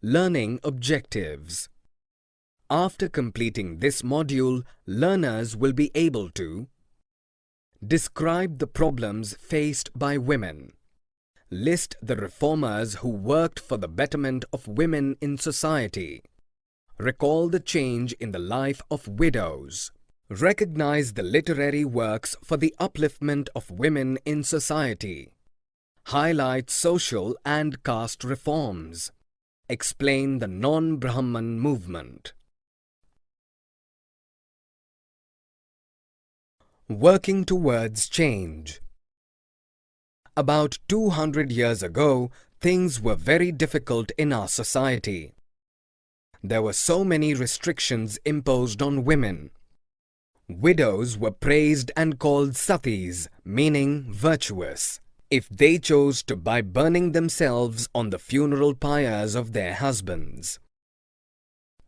Learning objectives. After completing this module, learners will be able to describe the problems faced by women. List the reformers who worked for the betterment of women in society. Recall the change in the life of widows. Recognize the literary works for the upliftment of women in society. Highlight social and caste reforms. Explain the non-Brahman movement. Working towards change. About 200 years ago, things were very difficult in our society. There were so many restrictions imposed on women. Widows were praised and called satis, meaning virtuous, if they chose to by burning themselves on the funeral pyres of their husbands.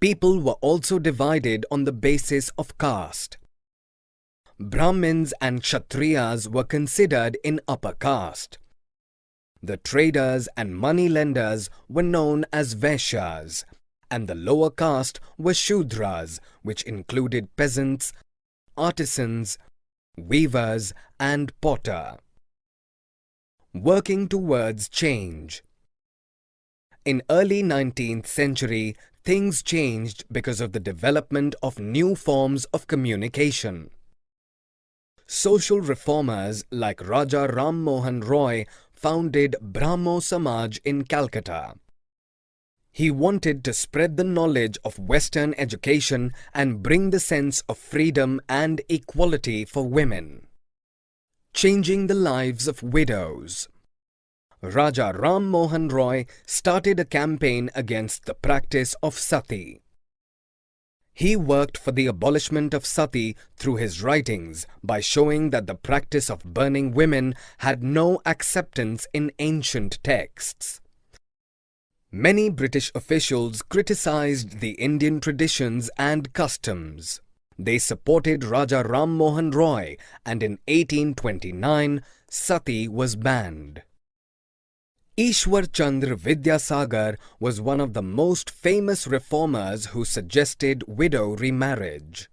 People were also divided on the basis of caste. Brahmins and Kshatriyas were considered in upper caste. The traders and money lenders were known as Vaishyas, and the lower caste were Shudras, which included peasants, artisans, weavers and potter. Working towards change. In early 19th century, things changed because of the development of new forms of communication. Social reformers like Raja Rammohan Roy founded Brahmo Samaj in Calcutta. He wanted to spread the knowledge of Western education and bring the sense of freedom and equality for women. Changing the lives of widows. Raja Rammohan Roy started a campaign against the practice of sati. He worked for the abolishment of sati through his writings by showing that the practice of burning women had no acceptance in ancient texts. Many British officials criticized the Indian traditions and customs. They supported Raja Rammohan Roy, and in 1829, sati was banned. Ishwar Chandra Vidyasagar was one of the most famous reformers who suggested widow remarriage.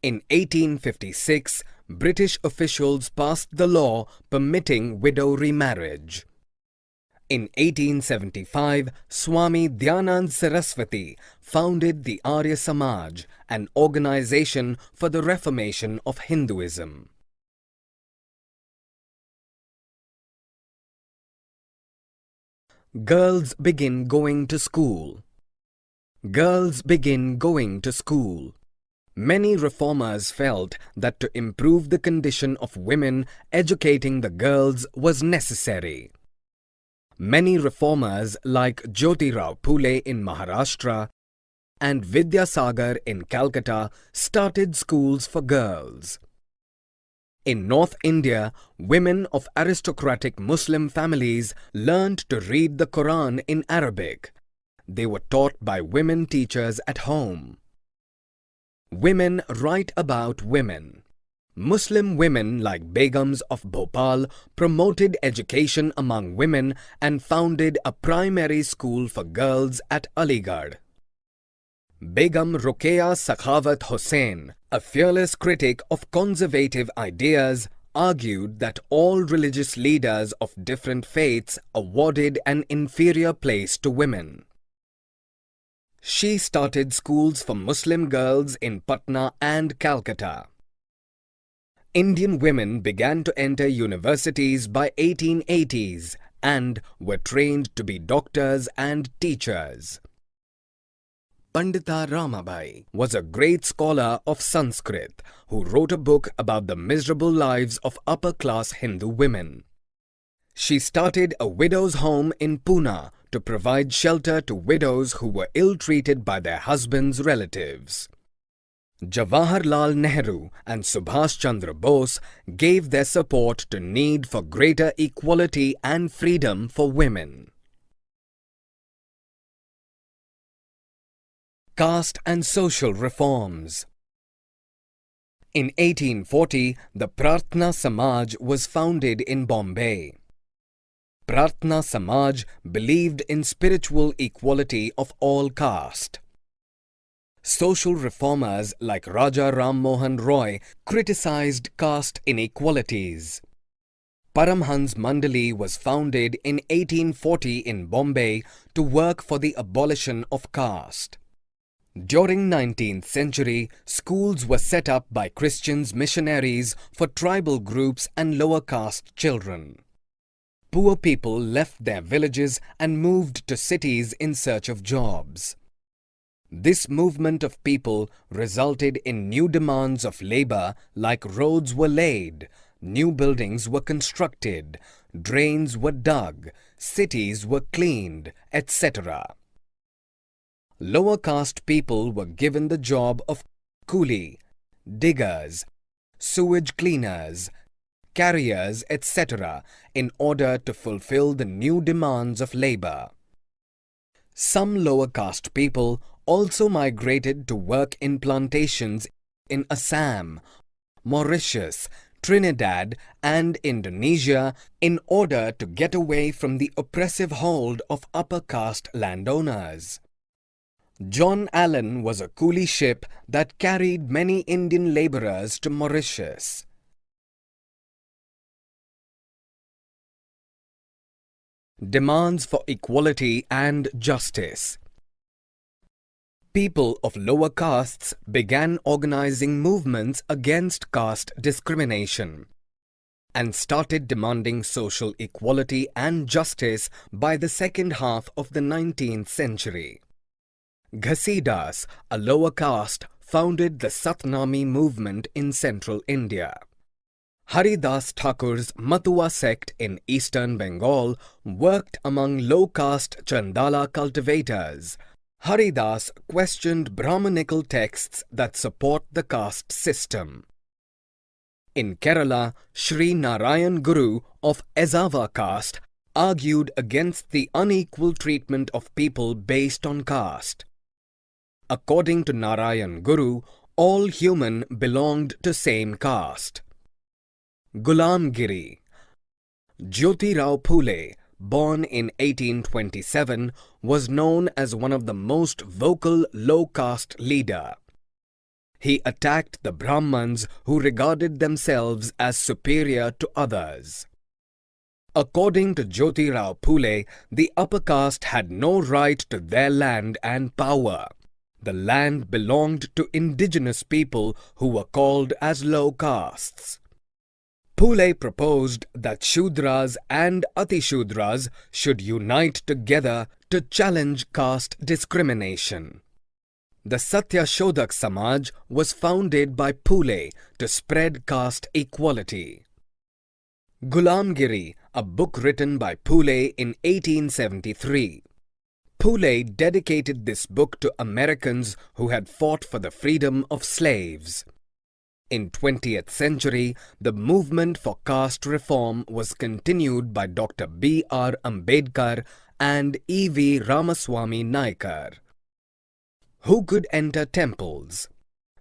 In 1856, British officials passed the law permitting widow remarriage. In 1875, Swami Dayanand Saraswati founded the Arya Samaj, an organization for the reformation of Hinduism. Girls begin going to school. Girls begin going to school. Many reformers felt that to improve the condition of women, educating the girls was necessary. Many reformers like Jyotiba Phule in Maharashtra and Vidyasagar in Calcutta started schools for girls. In North India, women of aristocratic Muslim families learned to read the Quran in Arabic. They were taught by women teachers at home. Women write about women. Muslim women like Begums of Bhopal promoted education among women and founded a primary school for girls at Aligarh. Begum Ruqayya Sakhawat Hussain, a fearless critic of conservative ideas, argued that all religious leaders of different faiths awarded an inferior place to women. She started schools for Muslim girls in Patna and Calcutta. Indian women began to enter universities by 1880s and were trained to be doctors and teachers. Pandita Ramabai was a great scholar of Sanskrit who wrote a book about the miserable lives of upper-class Hindu women. She started a widow's home in Pune to provide shelter to widows who were ill-treated by their husbands' relatives. Jawaharlal Nehru and Subhash Chandra Bose gave their support to need for greater equality and freedom for women. Caste and social reforms. In 1840, the Prarthna Samaj was founded in Bombay. Pratna Samaj believed in spiritual equality of all caste. Social reformers like Raja Rammohan Roy criticized caste inequalities. Paramhans Mandali was founded in 1840 in Bombay to work for the abolition of caste. During 19th century, schools were set up by Christians missionaries for tribal groups and lower caste children. Poor people left their villages and moved to cities in search of jobs. This movement of people resulted in new demands of labor, like roads were laid, new buildings were constructed, drains were dug, cities were cleaned, etc. Lower caste people were given the job of coolie, diggers, sewage cleaners, carriers, etc. in order to fulfill the new demands of labor. Some lower caste people also migrated to work in plantations in Assam, Mauritius, Trinidad and Indonesia in order to get away from the oppressive hold of upper caste landowners. John Allen was a coolie ship that carried many Indian laborers to Mauritius. Demands for equality and justice. People of lower castes began organizing movements against caste discrimination and started demanding social equality and justice by the second half of the 19th century. Ghasidas, a lower caste, founded the Satnami movement in central India. Haridas Thakur's Matua sect in eastern Bengal worked among low-caste Chandala cultivators. Haridas questioned Brahmanical texts that support the caste system. In Kerala, Sri Narayan Guru of Ezava caste argued against the unequal treatment of people based on caste. According to Narayan Guru, all human belonged to same caste. Gulamgiri. Jyotiba Phule, born in 1827, was known as one of the most vocal low-caste leader. He attacked the Brahmans who regarded themselves as superior to others. According to Jyotiba Phule, the upper caste had no right to their land and power. The land belonged to indigenous people who were called as low castes. Phule proposed that Shudras and Atishudras should unite together to challenge caste discrimination. The Satyashodhak Samaj was founded by Phule to spread caste equality. Gulamgiri, a book written by Phule in 1873. Phule dedicated this book to Americans who had fought for the freedom of slaves. In 20th century, the movement for caste reform was continued by Dr. B.R. Ambedkar and E.V. Ramaswamy Naikar. Who could enter temples?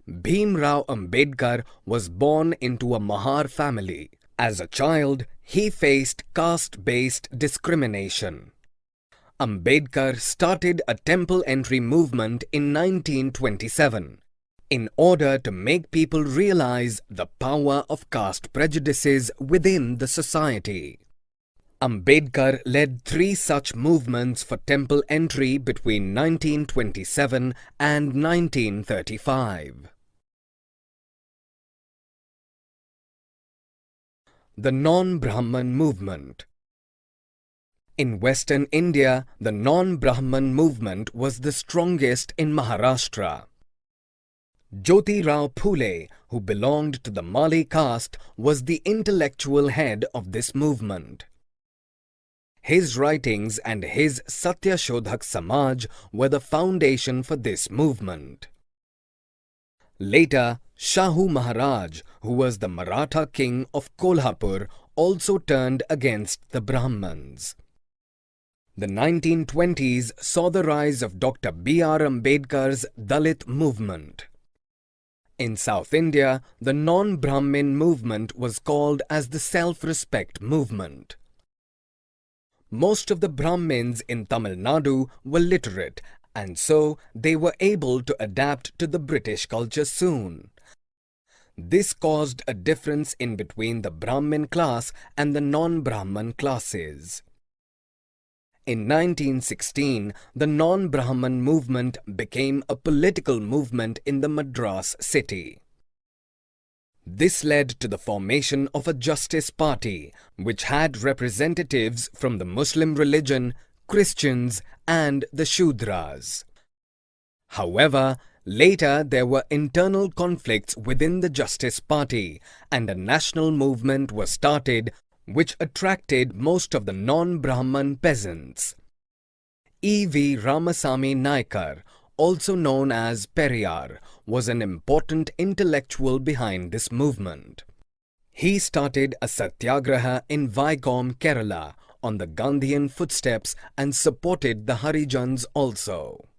Bhimrao Ambedkar was born into a Mahar family. As a child, he faced caste-based discrimination. Ambedkar started a temple entry movement in 1927 in order to make people realize the power of caste prejudices within the society. Ambedkar led 3 such movements for temple entry between 1927 and 1935. The non-Brahman movement. In Western India, the non-Brahman movement was the strongest in Maharashtra. Jyotiba Phule, who belonged to the Mali caste, was the intellectual head of this movement. His writings and his Satyashodhak Samaj were the foundation for this movement. Later, Shahu Maharaj, who was the Maratha king of Kolhapur, also turned against the Brahmans. The 1920s saw the rise of Dr. B.R. Ambedkar's Dalit movement. In South India, the non-Brahmin movement was called as the self-respect movement. Most of the Brahmins in Tamil Nadu were literate, and so they were able to adapt to the British culture soon. This caused a difference in between the Brahmin class and the non-Brahman classes. In 1916, the non-Brahman movement became a political movement in the Madras city. This led to the formation of a Justice Party, which had representatives from the Muslim religion, Christians, and the Shudras. However, later there were internal conflicts within the Justice Party, and a national movement was started which attracted most of the non-Brahman peasants. E.V. Ramasamy Naikar, also known as Periyar, was an important intellectual behind this movement. He started a satyagraha in Vaikom, Kerala, on the Gandhian footsteps and supported the Harijans also.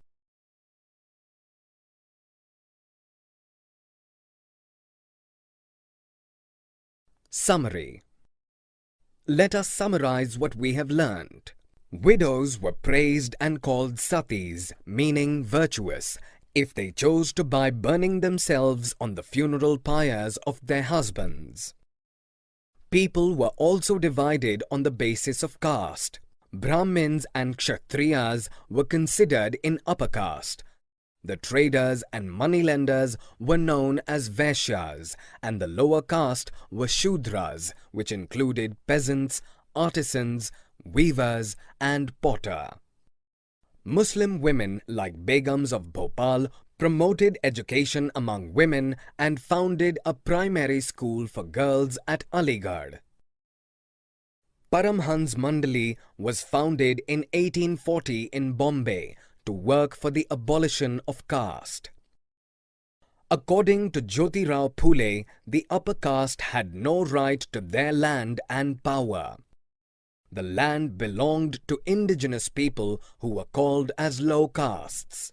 Summary. Let us summarize what we have learned. Widows were praised and called satis, meaning virtuous, if they chose to by burning themselves on the funeral pyres of their husbands. People were also divided on the basis of caste. Brahmins and Kshatriyas were considered in upper caste. The traders and moneylenders were known as Vaishyas, and the lower caste were Shudras, which included peasants, artisans, weavers, and potter. Muslim women like Begums of Bhopal promoted education among women and founded a primary school for girls at Aligarh. Paramhans Mandali was founded in 1840 in Bombay to work for the abolition of caste. According to Jyotiba Phule, the upper caste had no right to their land and power. The land belonged to indigenous people who were called as low castes.